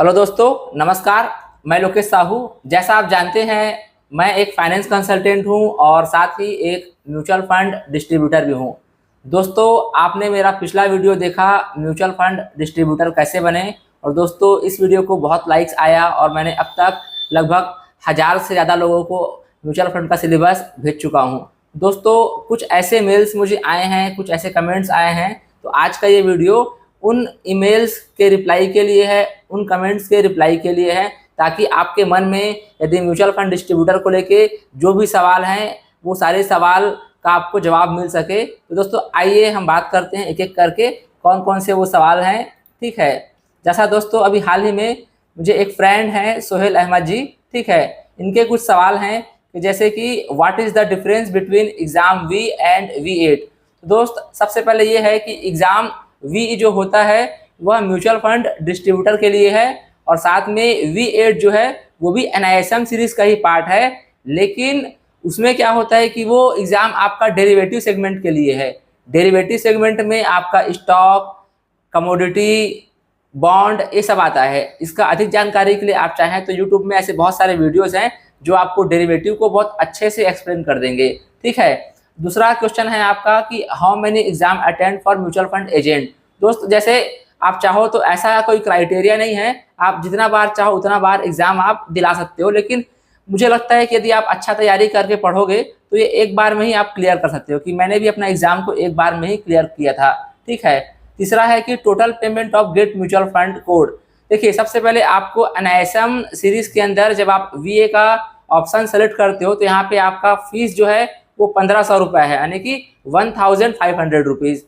Hello दोस्तों, नमस्कार। मैं लोकेश साहू। जैसा आप जानते हैं, मैं एक फाइनेंस कंसल्टेंट हूं और साथ ही एक म्यूचुअल फंड डिस्ट्रीब्यूटर भी हूं। दोस्तों, आपने मेरा पिछला वीडियो देखा, म्यूचुअल फंड डिस्ट्रीब्यूटर कैसे बने। और दोस्तों, इस वीडियो को बहुत लाइक्स आया और मैंने अब तक लगभग 1000 से ज़्यादा लोगों को म्यूचुअल फंड का सिलेबस भेज चुका हूँ। दोस्तों, कुछ ऐसे मेल्स मुझे आए हैं, कुछ ऐसे कमेंट्स आए हैं, तो आज का ये वीडियो उन ईमेल्स के रिप्लाई के लिए है, उन कमेंट्स के रिप्लाई के लिए है, ताकि आपके मन में यदि म्यूचुअल फंड डिस्ट्रीब्यूटर को लेके जो भी सवाल हैं, वो सारे सवाल का आपको जवाब मिल सके। तो दोस्तों, आइए हम बात करते हैं एक एक करके कौन कौन से वो सवाल हैं। ठीक है। जैसा दोस्तों, अभी हाल ही में मुझे एक फ्रेंड हैं सोहेल अहमद जी, ठीक है, इनके कुछ सवाल हैं कि जैसे कि what is the difference between exam V and V8। दोस्त, सबसे पहले ये है कि एग्ज़ाम V जो होता है वह म्यूचुअल फंड डिस्ट्रीब्यूटर के लिए है, और साथ में V8 जो है वो भी NISM सीरीज़ का ही पार्ट है। लेकिन उसमें क्या होता है कि वो एग्ज़ाम आपका डेरिवेटिव सेगमेंट के लिए है। डेरिवेटिव सेगमेंट में आपका स्टॉक, कमोडिटी, बॉन्ड, ये सब आता है। इसका अधिक जानकारी के लिए आप चाहें तो यूट्यूब में ऐसे बहुत सारे वीडियोज़ हैं जो आपको डेरिवेटिव को बहुत अच्छे से एक्सप्लेन कर देंगे। ठीक है। दूसरा क्वेश्चन है आपका कि how many exam attend for mutual fund agent. दोस्त, जैसे आप चाहो तो ऐसा कोई क्राइटेरिया नहीं है, आप जितना बार चाहो उतना बार एग्जाम आप दिला सकते हो। लेकिन मुझे लगता है कि यदि आप अच्छा तैयारी करके पढ़ोगे तो ये एक बार में ही आप क्लियर कर सकते हो, कि मैंने भी अपना एग्जाम को एक बार में ही क्लियर किया था। ठीक है। तीसरा है कि total payment of get mutual fund code. देखिए, सबसे पहले आपको NISM सीरीज के अंदर जब आप VA का ऑप्शन सेलेक्ट करते हो तो यहाँ पे आपका फीस जो है वो 1500 रुपये है, यानी कि 1500 रुपीज़।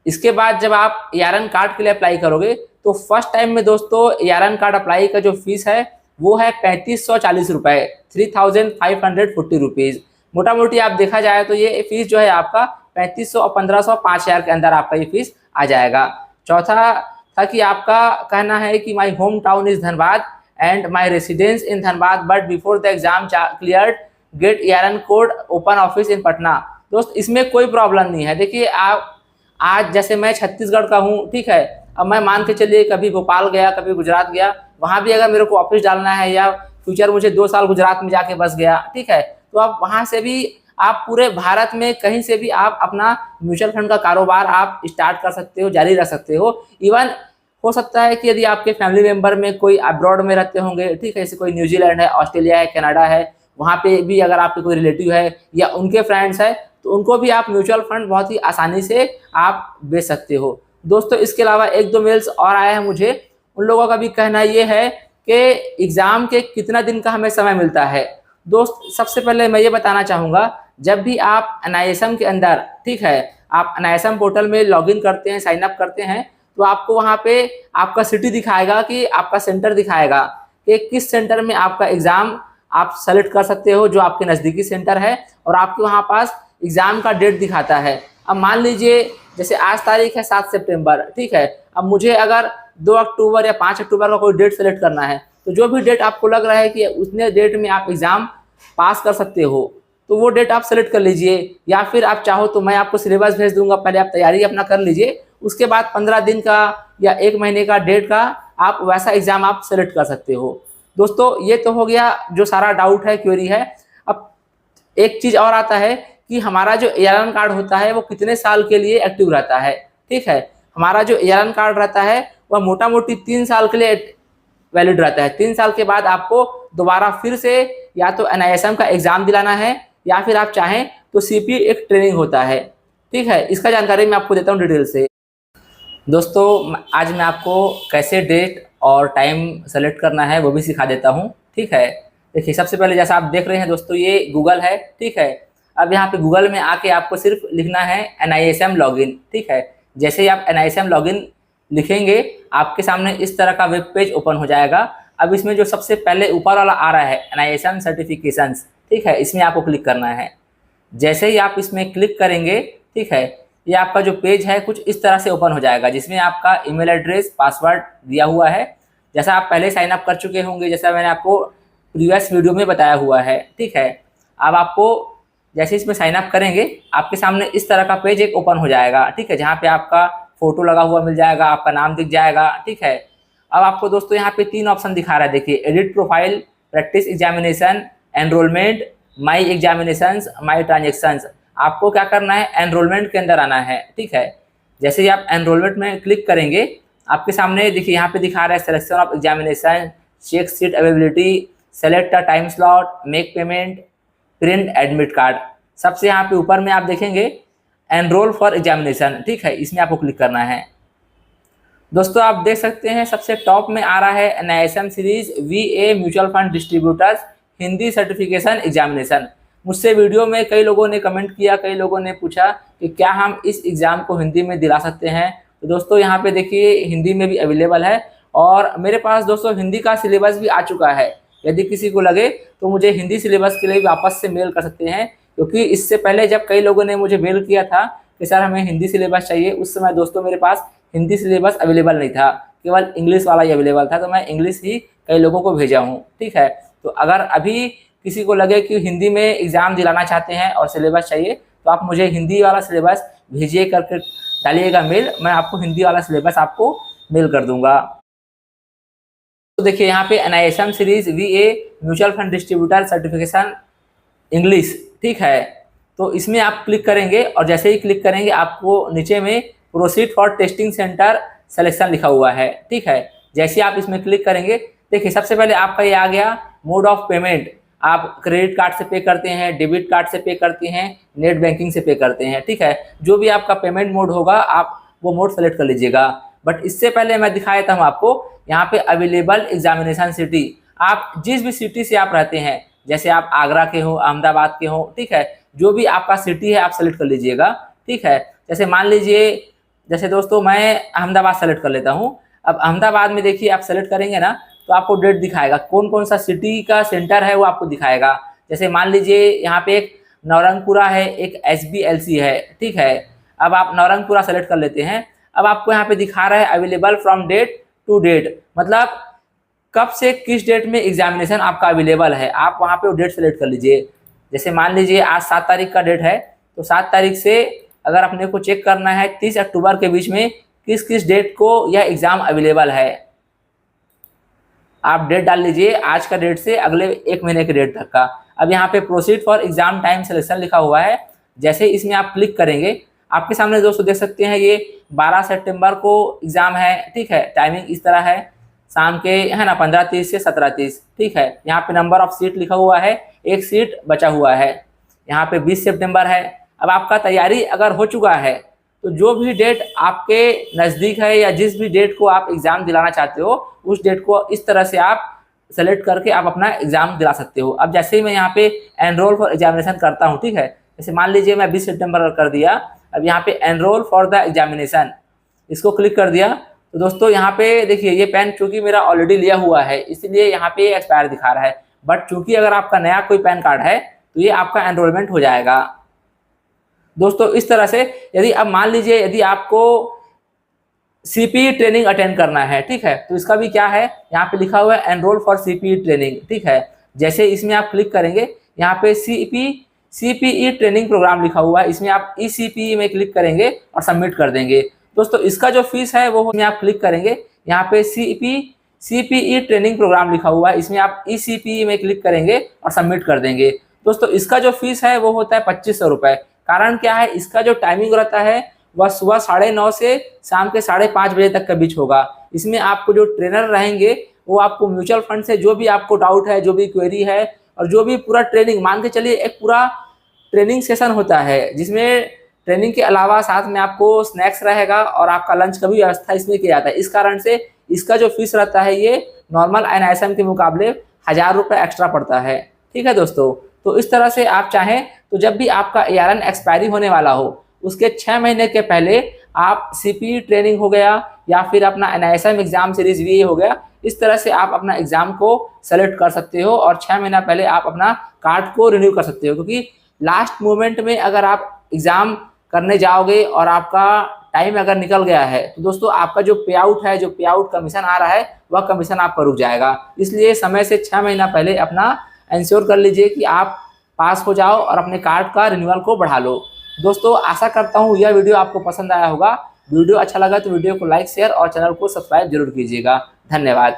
इसके बाद जब आप ARN कार्ड के लिए अप्लाई करोगे तो फर्स्ट टाइम में दोस्तों ARN कार्ड अप्लाई का जो फीस है वो है 3540 रुपये, 3540 रुपीज़। मोटा मोटी आप देखा जाए तो ये फीस जो है आपका 3500 और 1500, 5000 के अंदर आपका ये फीस आ जाएगा। चौथा था कि आपका कहना है कि my home town is Dhanbad and my residence in Dhanbad, but before the exam cleared get ARN code open office in Patna. दोस्त, इसमें कोई प्रॉब्लम नहीं है। देखिए, आप आज जैसे मैं छत्तीसगढ़ का हूँ, ठीक है, अब मैं मान के चलिए कभी भोपाल गया, कभी गुजरात गया, वहाँ भी अगर मेरे को ऑफिस डालना है या फ्यूचर मुझे 2 साल गुजरात में जाके बस गया, ठीक है, तो आप वहाँ से भी, आप पूरे भारत में कहीं से भी आप अपना म्यूचुअल फंड का कारोबार आप स्टार्ट कर सकते हो, जारी रख सकते हो। इवन हो सकता है कि यदि आपके फैमिली मेम्बर में कोई अब्रॉड में रहते होंगे, ठीक है, जैसे कोई न्यूजीलैंड है, ऑस्ट्रेलिया है, कनाडा है, वहाँ पे भी अगर आपके कोई रिलेटिव है या उनके फ्रेंड्स है तो उनको भी आप म्यूचुअल फंड बहुत ही आसानी से आप बेच सकते हो। दोस्तों, इसके अलावा 1-2 मेल्स और आए हैं मुझे, उन लोगों का भी कहना ये है कि एग्ज़ाम के कितना दिन का हमें समय मिलता है। दोस्त, सबसे पहले मैं ये बताना चाहूँगा, जब भी आप NISM के अंदर, ठीक है, आप NISM पोर्टल में लॉगिन करते हैं, साइन अप करते हैं, तो आपको वहाँ पे आपका सिटी दिखाएगा, कि आपका सेंटर दिखाएगा कि किस सेंटर में आपका एग्ज़ाम आप सेलेक्ट कर सकते हो, जो आपके नज़दीकी सेंटर है, और आपके वहाँ पास एग्ज़ाम का डेट दिखाता है। अब मान लीजिए जैसे आज तारीख है 7 सितंबर, ठीक है, अब मुझे अगर 2 अक्टूबर या 5 अक्टूबर का कोई डेट सेलेक्ट करना है, तो जो भी डेट आपको लग रहा है कि उतने डेट में आप एग्ज़ाम पास कर सकते हो, तो वो डेट आप सेलेक्ट कर लीजिए। या फिर आप चाहो तो मैं आपको सिलेबस भेज दूंगा, पहले आप तैयारी अपना कर लीजिए, उसके बाद 15 दिन का या 1 महीने का डेट का आप वैसा एग्ज़ाम आप सेलेक्ट कर सकते हो। दोस्तों, ये तो हो गया जो सारा डाउट है, क्वेरी है। अब एक चीज़ और आता है कि हमारा जो ARN कार्ड होता है वो कितने साल के लिए एक्टिव रहता है। ठीक है। हमारा जो ARN कार्ड रहता है वह मोटा मोटी 3 साल के लिए वैलिड रहता है। 3 साल के बाद आपको दोबारा फिर से या तो NISM का एग्ज़ाम दिलाना है, या फिर आप चाहें तो CPA एक ट्रेनिंग होता है। ठीक है। इसका जानकारी मैं आपको देता हूँ डिटेल से। दोस्तों, आज मैं आपको कैसे डेट और टाइम सेलेक्ट करना है वो भी सिखा देता हूँ। ठीक है। देखिए, सबसे पहले जैसा आप देख रहे हैं दोस्तों, ये गूगल है, ठीक है। अब यहाँ पे गूगल में आके आपको सिर्फ लिखना है NISM लॉगिन, ठीक है। जैसे ही आप NISM लॉगिन लिखेंगे, आपके सामने इस तरह का वेब पेज ओपन हो जाएगा। अब इसमें जो सबसे पहले ऊपर वाला आ रहा है NISM सर्टिफिकेशंस, ठीक है, इसमें आपको क्लिक करना है। जैसे ही आप इसमें क्लिक करेंगे, ठीक है, ये आपका जो पेज है कुछ इस तरह से ओपन हो जाएगा, जिसमें आपका ईमेल एड्रेस, पासवर्ड दिया हुआ है, जैसा आप पहले साइन अप कर चुके होंगे, जैसा मैंने आपको प्रीवियस वीडियो में बताया हुआ है। ठीक है। अब आपको जैसे इसमें साइन अप करेंगे, आपके सामने इस तरह का पेज एक ओपन हो जाएगा, ठीक है, जहाँ पे आपका फ़ोटो लगा हुआ मिल जाएगा, आपका नाम दिख जाएगा, ठीक है। अब आपको दोस्तों यहाँ पे 3 ऑप्शन दिखा रहा है, देखिए edit profile, practice examination, enrolment, my examinations, my transactions. आपको क्या करना है, एनरोलमेंट के अंदर आना है, ठीक है। जैसे ही आप एनरोलमेंट में क्लिक करेंगे, आपके सामने देखिए यहाँ पे दिखा रहा है selection of examination, check seat availability, select a time slot, make payment, print admit card. सबसे यहाँ पे ऊपर में आप देखेंगे एनरोल फॉर एग्जामिनेशन, ठीक है, इसमें आपको क्लिक करना है। दोस्तों आप देख सकते हैं सबसे टॉप में आ रहा है NISM series वीए mutual fund distributors Hindi certification examination. मुझसे वीडियो में कई लोगों ने कमेंट किया, कई लोगों ने पूछा कि क्या हम इस एग्ज़ाम को हिंदी में दिला सकते हैं। तो दोस्तों यहाँ पे देखिए हिंदी में भी अवेलेबल है, और मेरे पास दोस्तों हिंदी का सिलेबस भी आ चुका है। यदि किसी को लगे तो मुझे हिंदी सिलेबस के लिए भी वापस से मेल कर सकते हैं, क्योंकि इससे पहले जब कई लोगों ने मुझे मेल किया था कि सर हमें हिंदी सिलेबस चाहिए, उस समय दोस्तों मेरे पास हिंदी सिलेबस अवेलेबल नहीं था, केवल इंग्लिश वाला ही अवेलेबल था, तो मैं इंग्लिश ही कई लोगों को भेजा हूँ, ठीक है। तो अगर अभी किसी को लगे कि हिंदी में एग्ज़ाम दिलाना चाहते हैं और सिलेबस चाहिए, तो आप मुझे हिंदी वाला सिलेबस भेजिए करके डालिएगा मेल, मैं आपको हिंदी वाला सिलेबस आपको मेल कर दूंगा। तो देखिए यहाँ पे NISM series वीए mutual fund distributor certification English, ठीक है। तो इसमें आप क्लिक करेंगे, और जैसे ही क्लिक करेंगे आपको नीचे में proceed for testing centre selection लिखा हुआ है, ठीक है। जैसे आप इसमें क्लिक करेंगे, देखिए सबसे पहले आपका ये आ गया मोड ऑफ पेमेंट। आप क्रेडिट कार्ड से पे करते हैं, डेबिट कार्ड से पे करते हैं, नेट बैंकिंग से पे करते हैं, ठीक है। जो भी आपका पेमेंट मोड होगा आप वो मोड सेलेक्ट कर लीजिएगा। बट इससे पहले मैं दिखा देता हूँ आपको यहाँ पे अवेलेबल एग्जामिनेशन सिटी। आप जिस भी सिटी से आप रहते हैं, जैसे आप आगरा के हो, अहमदाबाद के हो, ठीक है, जो भी आपका सिटी है आप सेलेक्ट कर लीजिएगा, ठीक है। जैसे मान लीजिए, जैसे दोस्तों मैं अहमदाबाद सेलेक्ट कर लेता हूँ। अब अहमदाबाद में देखिए आप सेलेक्ट करेंगे ना, तो आपको डेट दिखाएगा, कौन कौन सा सिटी का सेंटर है वो आपको दिखाएगा। जैसे मान लीजिए यहाँ पे एक नवरंगपुरा है, एक SBLC है, ठीक है। अब आप नवरंगपुरा सेलेक्ट कर लेते हैं। अब आपको यहाँ पे दिखा रहा है available from date to date, मतलब कब से किस डेट में एग्जामिनेशन आपका अवेलेबल है, आप वहाँ पे वो डेट सेलेक्ट कर लीजिए। जैसे मान लीजिए आज 7 तारीख का डेट है, तो 7 तारीख से अगर अपने को चेक करना है 30 अक्टूबर के बीच में किस किस डेट को यह एग्ज़ाम अवेलेबल है, आप डेट डाल लीजिए आज का डेट से अगले 1 महीने के डेट तक का। अब यहाँ पे proceed for exam time selection लिखा हुआ है। जैसे इसमें आप क्लिक करेंगे, आपके सामने दोस्तों देख सकते हैं ये 12 सितंबर को एग्ज़ाम है, ठीक है। टाइमिंग इस तरह है, शाम के है ना 15:30 से 17:30, ठीक है। यहाँ पे नंबर ऑफ सीट लिखा हुआ है, 1 सीट बचा हुआ है। यहाँ पे 20 सितंबर है। अब आपका तैयारी अगर हो चुका है, तो जो भी डेट आपके नज़दीक है या जिस भी डेट को आप एग्ज़ाम दिलाना चाहते हो, उस डेट को इस तरह से आप सेलेक्ट करके आप अपना एग्ज़ाम दिला सकते हो। अब जैसे ही मैं यहाँ पे एनरोल फॉर एग्जामिनेशन करता हूँ, ठीक है, जैसे मान लीजिए मैं 20 सितंबर कर दिया। अब यहाँ पे एनरोल फॉर द एग्जामिनेशन इसको क्लिक कर दिया, तो दोस्तों यहाँ पे देखिए ये पेन चूँकि मेरा ऑलरेडी लिया हुआ है, इसलिए यहाँ पे एक्सपायर दिखा रहा है। बट चूँकि अगर आपका नया कोई पैन कार्ड है तो ये आपका एनरोलमेंट हो जाएगा। दोस्तों इस तरह से यदि अब मान लीजिए यदि आपको CPE ट्रेनिंग अटेंड करना है, ठीक है, तो इसका भी क्या है, यहाँ पे लिखा हुआ है एनरोल फॉर CPE ट्रेनिंग, ठीक है। जैसे इसमें आप क्लिक करेंगे, यहाँ पे CPE ट्रेनिंग प्रोग्राम लिखा हुआ है, इसमें आप eCPE में क्लिक करेंगे और सबमिट कर देंगे। दोस्तों इसका जो फीस है वो आप क्लिक करेंगे, यहाँ पे CPE ट्रेनिंग प्रोग्राम लिखा हुआ है, इसमें आप eCPE में क्लिक करेंगे और सबमिट कर देंगे। दोस्तों इसका जो फीस है वो होता है 2500 रुपये। कारण क्या है, इसका जो टाइमिंग रहता है वह सुबह 9:30 से शाम के 5:30 बजे तक के बीच होगा। इसमें आपको जो ट्रेनर रहेंगे वो आपको म्यूचुअल फंड से जो भी आपको डाउट है, जो भी क्वेरी है, और जो भी पूरा ट्रेनिंग मान के चलिए एक पूरा ट्रेनिंग सेशन होता है, जिसमें ट्रेनिंग के अलावा साथ में आपको स्नैक्स रहेगा और आपका लंच का भी व्यवस्था इसमें किया जाता है। इस कारण से इसका जो फीस रहता है ये नॉर्मल NISM के मुकाबले 1000 रुपये एक्स्ट्रा पड़ता है, ठीक है दोस्तों। तो इस तरह से आप चाहें तो जब भी आपका ARN एक्सपायरी होने वाला हो उसके 6 महीने के पहले आप CPE ट्रेनिंग हो गया या फिर अपना NISM एग्जाम सीरीज VA हो गया, इस तरह से आप अपना एग्जाम को सेलेक्ट कर सकते हो और 6 महीना पहले आप अपना कार्ड को रिन्यू कर सकते हो। क्योंकि लास्ट मोमेंट में अगर आप एग्ज़ाम करने जाओगे और आपका टाइम अगर निकल गया है तो दोस्तों आपका जो पे आउट है, जो पे आउट कमीशन आ रहा है, वह कमीशन आपका रुक जाएगा। इसलिए समय से 6 महीना पहले अपना इंश्योर कर लीजिए कि आप पास हो जाओ और अपने कार्ड का रिन्यूअल को बढ़ा लो। दोस्तों आशा करता हूँ यह वीडियो आपको पसंद आया होगा। वीडियो अच्छा लगा तो वीडियो को लाइक, शेयर और चैनल को सब्सक्राइब जरूर कीजिएगा। धन्यवाद।